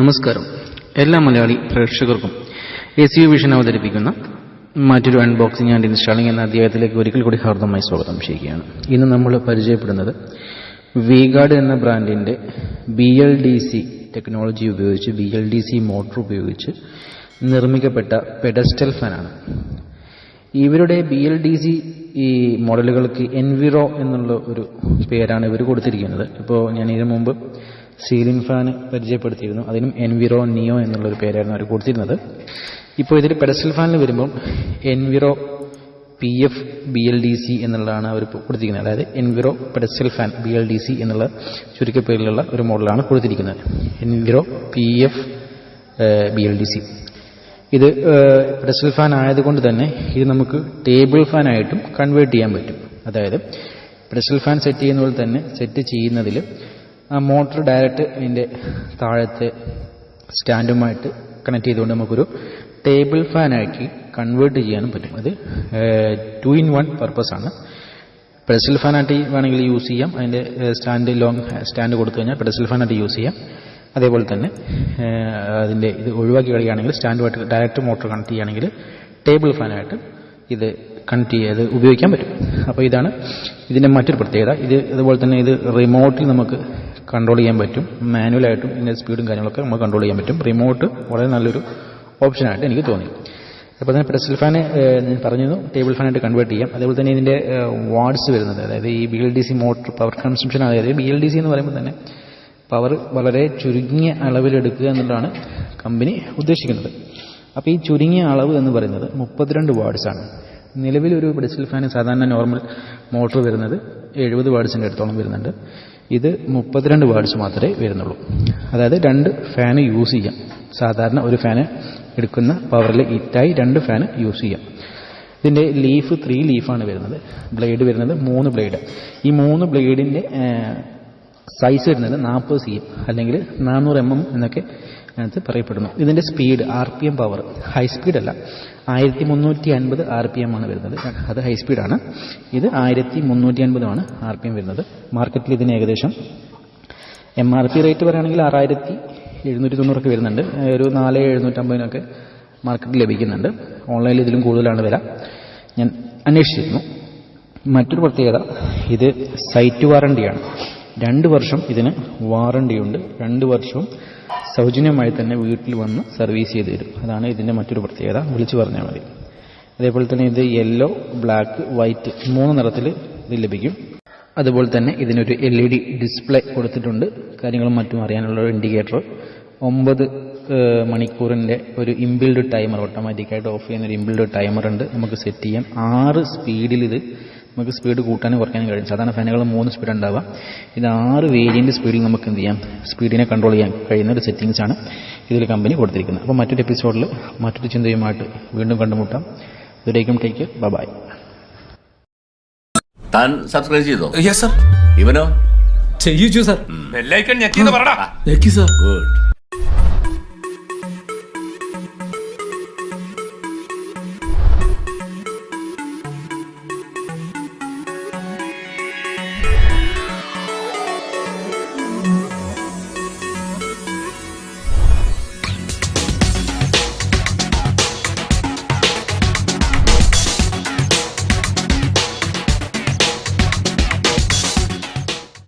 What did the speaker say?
നമസ്കാരം. എല്ലാ മലയാളി പ്രേക്ഷകർക്കും SU വിഷൻ അവതരിപ്പിക്കുന്ന മറ്റൊരു അൺബോക്സിംഗ് ആൻഡ് ഇൻസ്റ്റാളിംഗ് എന്ന അധ്യായത്തിലേക്ക് ഒരിക്കൽ കൂടി ഹാർദമായി സ്വാഗതം ചെയ്യുകയാണ്. ഇന്ന് നമ്മൾ പരിചയപ്പെടുന്നത് വീഗാർഡ് എന്ന ബ്രാൻഡിൻ്റെ BLDC ടെക്നോളജി ഉപയോഗിച്ച് BLDC മോട്ടോർ ഉപയോഗിച്ച് നിർമ്മിക്കപ്പെട്ട പെഡസ്റ്റൽ ഫാനാണ്. ഇവരുടെ BLDC ഈ മോഡലുകൾക്ക് എൻവിറോ എന്നുള്ള ഒരു പേരാണ് ഇവർ കൊടുത്തിരിക്കുന്നത്. ഇപ്പോൾ ഞാൻ ഇതിനു മുമ്പ് സീലിംഗ് ഫാൻ പരിചയപ്പെടുത്തിയിരുന്നു, അതിനും എൻവിറോ നിയോ എന്നുള്ളൊരു പേരായിരുന്നു അവർ കൊടുത്തിരുന്നത്. ഇപ്പോൾ ഇതിൽ പെഡസ്റ്റൽ ഫാനിൽ വരുമ്പം എൻവിറോ PF BLDC എന്നുള്ളതാണ് അവർ കൊടുത്തിരിക്കുന്നത്. അതായത് എൻവിറോ പെഡസ്റ്റൽ ഫാൻ BLDC എന്നുള്ള ചുരുക്കപ്പേരിലുള്ള ഒരു മോഡലാണ് കൊടുത്തിരിക്കുന്നത്. Enviro PF BLDC. ഇത് പെഡസ്റ്റൽ ഫാൻ ആയതുകൊണ്ട് തന്നെ ഇത് നമുക്ക് ടേബിൾ ഫാനായിട്ടും കൺവേർട്ട് ചെയ്യാൻ പറ്റും. അതായത് പെഡസ്റ്റൽ ഫാൻ സെറ്റ് ചെയ്യുന്ന പോലെ തന്നെ സെറ്റ് ചെയ്യുന്നതിൽ ആ മോട്ടർ ഡയറക്റ്റ് അതിൻ്റെ താഴത്തെ സ്റ്റാൻഡുമായിട്ട് കണക്ട് ചെയ്തുകൊണ്ട് നമുക്കൊരു ടേബിൾ ഫാനാക്കി കൺവേർട്ട് ചെയ്യാനും പറ്റും. അത് 2-in-1 പർപ്പസാണ്. പെഡസ്റ്റൽ ഫാനായിട്ട് വേണമെങ്കിൽ യൂസ് ചെയ്യാം. അതിൻ്റെ ലോങ് സ്റ്റാൻഡ് കൊടുത്തു കഴിഞ്ഞാൽ പെഡസ്റ്റൽ ഫാനായിട്ട് യൂസ് ചെയ്യാം. അതേപോലെ തന്നെ അതിൻ്റെ ഇത് ഒഴിവാക്കി കളയുകയാണെങ്കിൽ സ്റ്റാൻഡുമായിട്ട് ഡയറക്റ്റ് മോട്ടോർ കണക്ട് ചെയ്യുകയാണെങ്കിൽ ടേബിൾ ഫാനായിട്ട് ഇത് കണക്ട് ചെയ്ത് ഉപയോഗിക്കാൻ പറ്റും. അപ്പോൾ ഇതാണ് ഇതിൻ്റെ മറ്റൊരു പ്രത്യേകത. അതുപോലെ തന്നെ ഇത് റിമോട്ടിൽ നമുക്ക് കൺട്രോൾ ചെയ്യാൻ പറ്റും. മാനുവലായിട്ടും ഇതിൻ്റെ സ്പീഡും കാര്യങ്ങളൊക്കെ നമുക്ക് കൺട്രോൾ ചെയ്യാൻ പറ്റും. റിമോട്ട് വളരെ നല്ലൊരു ഓപ്ഷനായിട്ട് എനിക്ക് തോന്നി. അപ്പോൾ തന്നെ പെഡസ്റ്റൽ ഫാൻ ഞാൻ പറഞ്ഞിരുന്നു ടേബിൾ ഫാനായിട്ട് കൺവേർട്ട് ചെയ്യാം. അതേപോലെ തന്നെ ഇതിൻ്റെ വാട്ട്സ് വരുന്നത്, അതായത് ഈ BLDC മോട്ടോർ പവർ കൺസംഷൻ, അതായത് BLDC എന്ന് പറയുമ്പോൾ തന്നെ പവർ വളരെ ചുരുങ്ങിയ അളവിലെടുക്കുക എന്നുള്ളതാണ് കമ്പനി ഉദ്ദേശിക്കുന്നത്. അപ്പോൾ ഈ ചുരുങ്ങിയ അളവ് എന്ന് പറയുന്നത് 32 വാട്ട്സാണ്. നിലവിലൊരു പെഡസ്റ്റൽ ഫാന് സാധാരണ നോർമൽ മോട്ടോർ വരുന്നത് 70 വാട്ട്സിൻ്റെ അടുത്തോളം വരുന്നുണ്ട്. ഇത് 32 വാട്ട്സ് മാത്രമേ വരുന്നുള്ളൂ. അതായത് 2 ഫാന് യൂസ് ചെയ്യാം. സാധാരണ ഒരു ഫാന് എടുക്കുന്ന പവറിൽ ഇറ്റായി 2 ഫാന് യൂസ് ചെയ്യാം. ഇതിൻ്റെ ലീഫ് 3 ലീഫാണ് വരുന്നത്. ബ്ലേഡ് വരുന്നത് 3 ബ്ലേഡ്. ഈ 3 ബ്ലേഡിൻ്റെ സൈസ് വരുന്നത് 40 cm അല്ലെങ്കിൽ 400 mm എന്നൊക്കെ അതിനകത്ത് പറയപ്പെടുന്നു. ഇതിൻ്റെ സ്പീഡ് RPM പവർ ഹൈ സ്പീഡല്ല, 1350 RPM ആണ് വരുന്നത്. അത് ഹൈ സ്പീഡാണ്. ഇത് 1350 ആണ് RPM വരുന്നത്. മാർക്കറ്റിൽ ഇതിന് ഏകദേശം MRP റേറ്റ് പറയുകയാണെങ്കിൽ 6790 വരുന്നുണ്ട്. ഒരു 4750 മാർക്കറ്റിൽ ലഭിക്കുന്നുണ്ട്. ഓൺലൈനിൽ ഇതിലും കൂടുതലാണ് വില. ഞാൻ അന്വേഷിച്ചിരുന്നു. മറ്റൊരു പ്രത്യേകത, ഇത് സൈറ്റ് വാറണ്ടിയാണ്. 2 വർഷം ഇതിന് വാറണ്ടിയുണ്ട്. 2 വർഷവും സൗജന്യമായി തന്നെ വീട്ടിൽ വന്ന് സർവീസ് ചെയ്ത് തരും. അതാണ് ഇതിൻ്റെ മറ്റൊരു പ്രത്യേകത. വിളിച്ചു പറഞ്ഞാൽ മതി. അതേപോലെ തന്നെ ഇത് യെല്ലോ, ബ്ലാക്ക്, വൈറ്റ് 3 നിറത്തിൽ ഇത് ലഭിക്കും. അതുപോലെ തന്നെ ഇതിനൊരു LED ഡിസ്പ്ലേ കൊടുത്തിട്ടുണ്ട്. കാര്യങ്ങളും മറ്റും അറിയാനുള്ള ഇൻഡിക്കേറ്റർ, 9 മണിക്കൂറിൻ്റെ ഒരു ഇൻബിൽഡ് ടൈമർ, ഓട്ടോമാറ്റിക്കായിട്ട് ഓഫ് ചെയ്യുന്ന ഒരു ഇൻബിൽഡ് ടൈമർ ഉണ്ട്. നമുക്ക് സെറ്റ് ചെയ്യാം. 6 സ്പീഡിൽ ഇത് നമുക്ക് സ്പീഡ് കൂട്ടാനും കുറയ്ക്കാനും കഴിയും. സാധാരണ ഫാനുകൾ 3 സ്പീഡ് ഉണ്ടാവുക. ഇത് 6 വേരിയൻ്റ് സ്പീഡിൽ നമുക്ക് എന്ത് ചെയ്യാം, സ്പീഡിനെ കൺട്രോൾ ചെയ്യാൻ കഴിയുന്ന ഒരു സെറ്റിങ്സാണ് ഇതിൽ കമ്പനി കൊടുത്തിരിക്കുന്നത്. അപ്പോൾ മറ്റൊരു എപ്പിസോഡിൽ മറ്റൊരു ചിന്തയുമായിട്ട് വീണ്ടും കണ്ടുമുട്ടാം. ഇതിലേക്കും ടേക്ക് ബൈ. താൻ സബ്സ്ക്രൈബ് ചെയ്തോ? Yes sir. ഇവനോ? ചെയ്യിച്ചു സർ. ബെല്ലൈക്കൺ ഞെക്കിന്ന് പറടാ. ഞെക്കി സർ. ഗുഡ്.